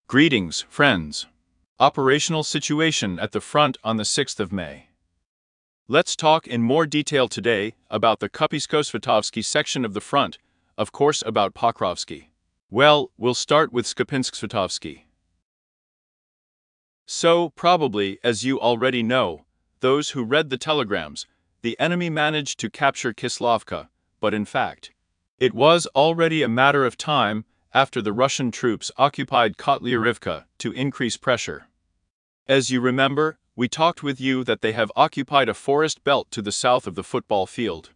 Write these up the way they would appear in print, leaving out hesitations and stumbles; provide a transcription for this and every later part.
Greetings, friends. Operational situation at the front on the 6th of May. Let's talk in more detail today about the Kupinsko-Svitovsky section of the front, of course about Pokrovsky. Well, we'll start with Skupinsk-Svitovsky. So, probably, as you already know, those who read the telegrams, the enemy managed to capture Kislovka, but in fact, it was already a matter of time after the Russian troops occupied Kotlyarivka to increase pressure. As you remember, we talked with you that they have occupied a forest belt to the south of the football field,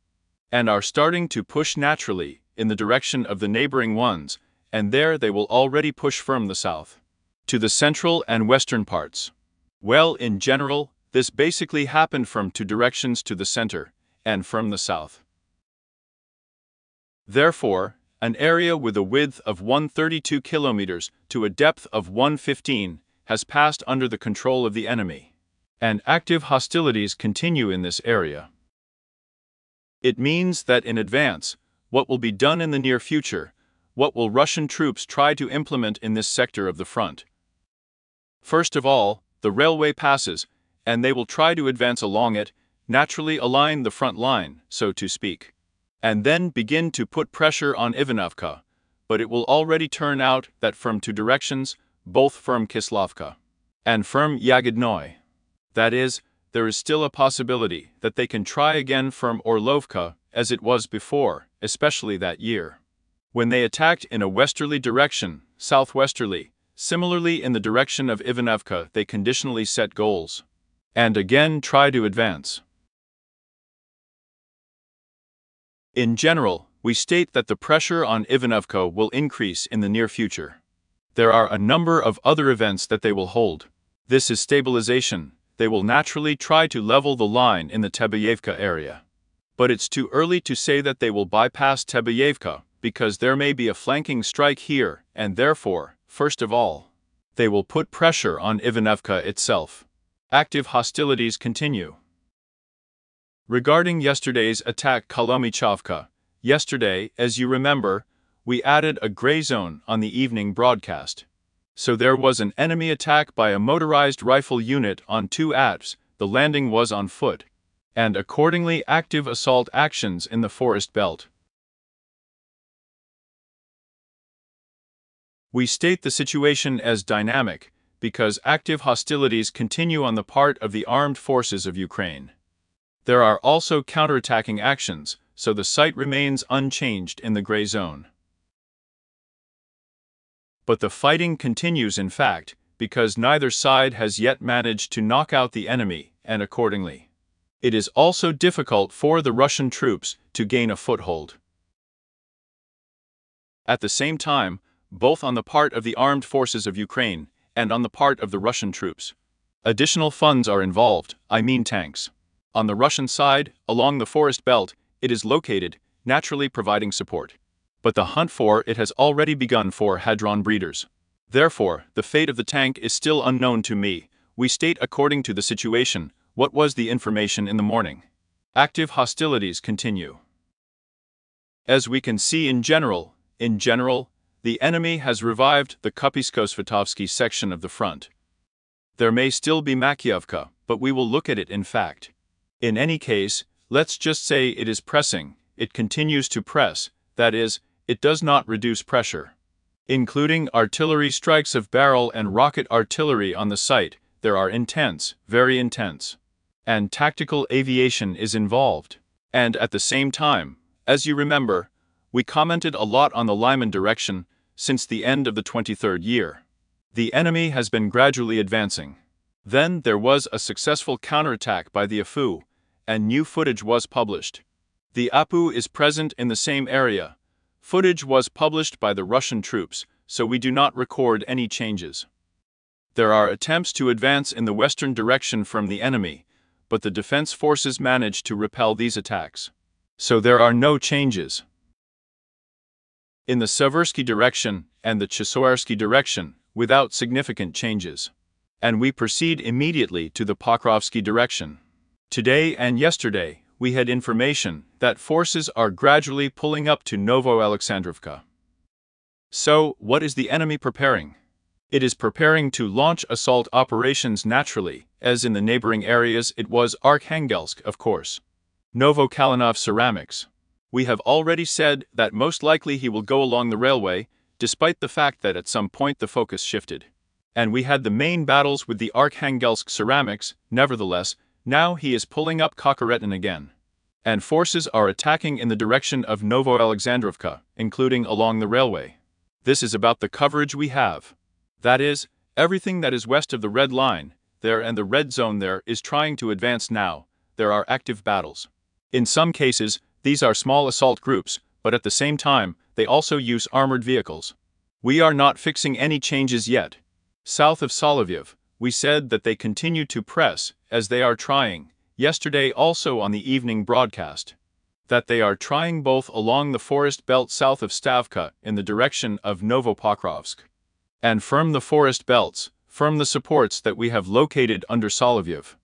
and are starting to push naturally in the direction of the neighboring ones, and there they will already push from the south to the central and western parts. Well, in general, this basically happened from two directions to the center, and from the south. Therefore, an area with a width of 132 kilometers to a depth of 115 has passed under the control of the enemy, and active hostilities continue in this area. It means that in advance, what will be done in the near future, what will Russian troops try to implement in this sector of the front? First of all, the railway passes, and they will try to advance along it, naturally align the front line, so to speak, and then begin to put pressure on Ivanovka, but it will already turn out that from two directions, both from Kislovka and from Yagodnoye. That is, there is still a possibility that they can try again from Orlovka as it was before, especially that year, when they attacked in a westerly direction, southwesterly. Similarly, in the direction of Ivanovka they conditionally set goals, and again try to advance. In general, we state that the pressure on Ivanovka will increase in the near future. There are a number of other events that they will hold. This is stabilization. They will naturally try to level the line in the Tebayevka area. But it's too early to say that they will bypass Tebayevka, because there may be a flanking strike here, and therefore, first of all, they will put pressure on Ivanovka itself. Active hostilities continue. Regarding yesterday's attack Kolomychovka, yesterday, as you remember, we added a gray zone on the evening broadcast. So there was an enemy attack by a motorized rifle unit on two ATVs, the landing was on foot, and accordingly active assault actions in the forest belt. We state the situation as dynamic, because active hostilities continue on the part of the armed forces of Ukraine. There are also counterattacking actions, so the site remains unchanged in the gray zone. But the fighting continues in fact, because neither side has yet managed to knock out the enemy, and accordingly, it is also difficult for the Russian troops to gain a foothold. At the same time, both on the part of the armed forces of Ukraine and on the part of the Russian troops, additional funds are involved, I mean tanks. On the Russian side, along the forest belt, it is located, naturally providing support. But the hunt for it has already begun for Hadron breeders. Therefore, the fate of the tank is still unknown to me. We state according to the situation, what was the information in the morning. Active hostilities continue. As we can see in general, the enemy has revived the Kupinsko-Svitovsky section of the front. There may still be Makiivka, but we will look at it in fact. In any case, let's just say it is pressing, it continues to press, that is, it does not reduce pressure. Including artillery strikes of barrel and rocket artillery on the site, there are intense, very intense, and tactical aviation is involved. And at the same time, as you remember, we commented a lot on the Lyman direction since the end of the 23rd year. The enemy has been gradually advancing. Then there was a successful counterattack by the APU, and new footage was published. The APU is present in the same area. Footage was published by the Russian troops, so we do not record any changes. There are attempts to advance in the western direction from the enemy, but the defense forces managed to repel these attacks. So there are no changes. In the Seversky direction and the Chasiarsky direction, without significant changes. And we proceed immediately to the Pokrovsky direction. Today and yesterday, we had information that forces are gradually pulling up to Novoalexandrovka. So, what is the enemy preparing? It is preparing to launch assault operations naturally, as in the neighboring areas it was Arkhangelsk, of course. Novokalinov Ceramics. We have already said that most likely he will go along the railway, despite the fact that at some point the focus shifted. And we had the main battles with the Arkhangelsk Ceramics. Nevertheless, now he is pulling up Kokoretin again. And forces are attacking in the direction of Novoalexandrovka, including along the railway. This is about the coverage we have. That is, everything that is west of the red line, there and the red zone there is trying to advance now. There are active battles. In some cases, these are small assault groups, but at the same time, they also use armored vehicles. We are not fixing any changes yet. South of Solovyev, we said that they continue to press, as they are trying, yesterday also on the evening broadcast, that they are trying both along the forest belt south of Stavka in the direction of Novopokrovsk, and firm the forest belts, firm the supports that we have located under Solovyev.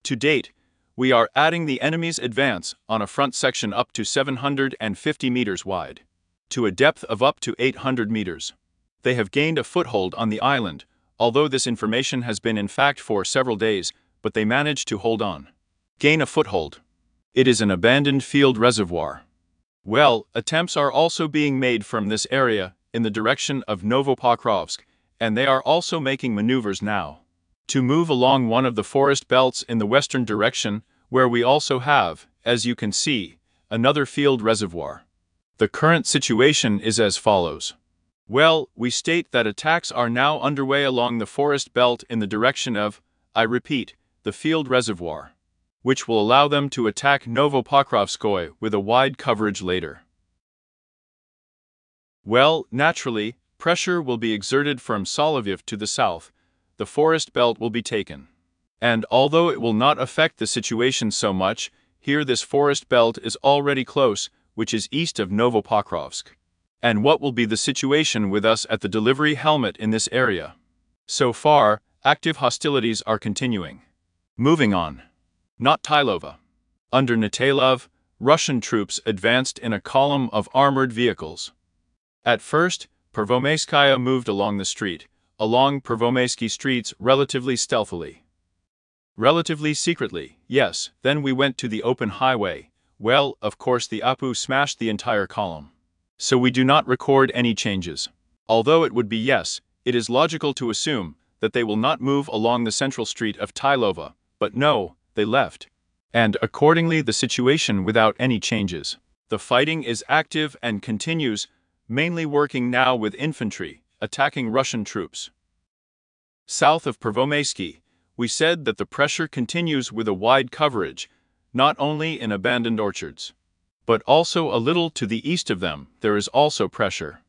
To date, we are adding the enemy's advance on a front section up to 750 meters wide, to a depth of up to 800 meters. They have gained a foothold on the island, although this information has been in fact for several days, but they managed to hold on. Gain a foothold. It is an abandoned field reservoir. Well, attempts are also being made from this area in the direction of Novopokrovsk, and they are also making maneuvers now to move along one of the forest belts in the western direction, where we also have, as you can see, another field reservoir. The current situation is as follows. Well, we state that attacks are now underway along the forest belt in the direction of, I repeat, the field reservoir, which will allow them to attack Novopokrovskoye with a wide coverage later. Well, naturally, pressure will be exerted from Solovyev to the south. The forest belt will be taken. And although it will not affect the situation so much, here this forest belt is already close, which is east of Novopokrovsk. And what will be the situation with us at the delivery helmet in this area? So far, active hostilities are continuing. Moving on. Not Tylova. Under Netailov, Russian troops advanced in a column of armored vehicles. At first, Pervomeyskaya moved along the street, along Pervomeyski streets relatively stealthily. Relatively secretly, yes, then we went to the open highway. Well, of course the APU smashed the entire column. So we do not record any changes. Although it would be yes, it is logical to assume that they will not move along the central street of Tylova, but no, they left. And accordingly the situation without any changes. The fighting is active and continues, mainly working now with infantry, attacking Russian troops. South of Pervomeyski, we said that the pressure continues with a wide coverage, not only in abandoned orchards, but also a little to the east of them there is also pressure.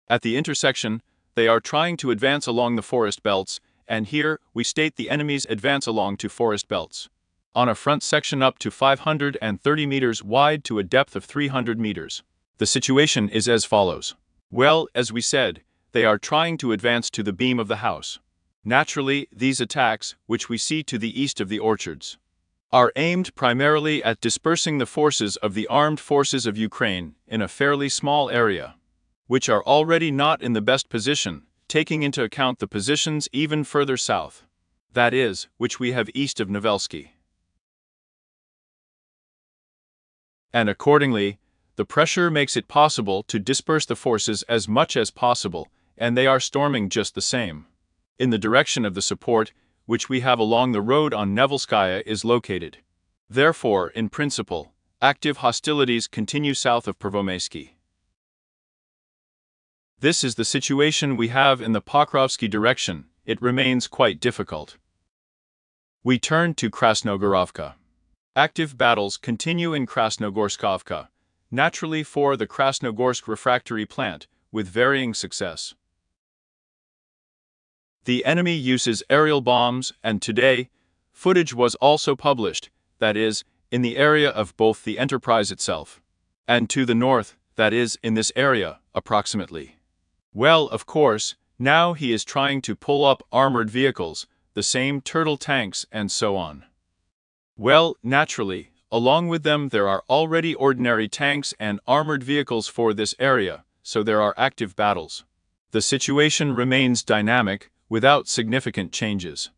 At the intersection, they are trying to advance along the forest belts, and here we state the enemy's advance along to forest belts, on a front section up to 530 meters wide to a depth of 300 meters. The situation is as follows. Well, as we said, they are trying to advance to the beam of the house. Naturally, these attacks, which we see to the east of the orchards, are aimed primarily at dispersing the forces of the armed forces of Ukraine in a fairly small area, which are already not in the best position, taking into account the positions even further south, that is, which we have east of Novelsky. And accordingly, the pressure makes it possible to disperse the forces as much as possible, and they are storming just the same. In the direction of the support, which we have along the road on Nevelskaya, is located. Therefore, in principle, active hostilities continue south of Pervomeyski. This is the situation we have in the Pokrovsky direction. It remains quite difficult. We turn to Krasnogorovka. Active battles continue in Krasnogorskovka, naturally for the Krasnogorsk refractory plant, with varying success. The enemy uses aerial bombs, and today, footage was also published, that is, in the area of both the enterprise itself, and to the north, that is, in this area, approximately. Well, of course, now he is trying to pull up armored vehicles, the same turtle tanks and so on. Well, naturally, along with them there are already ordinary tanks and armored vehicles for this area, so there are active battles. The situation remains dynamic, without significant changes.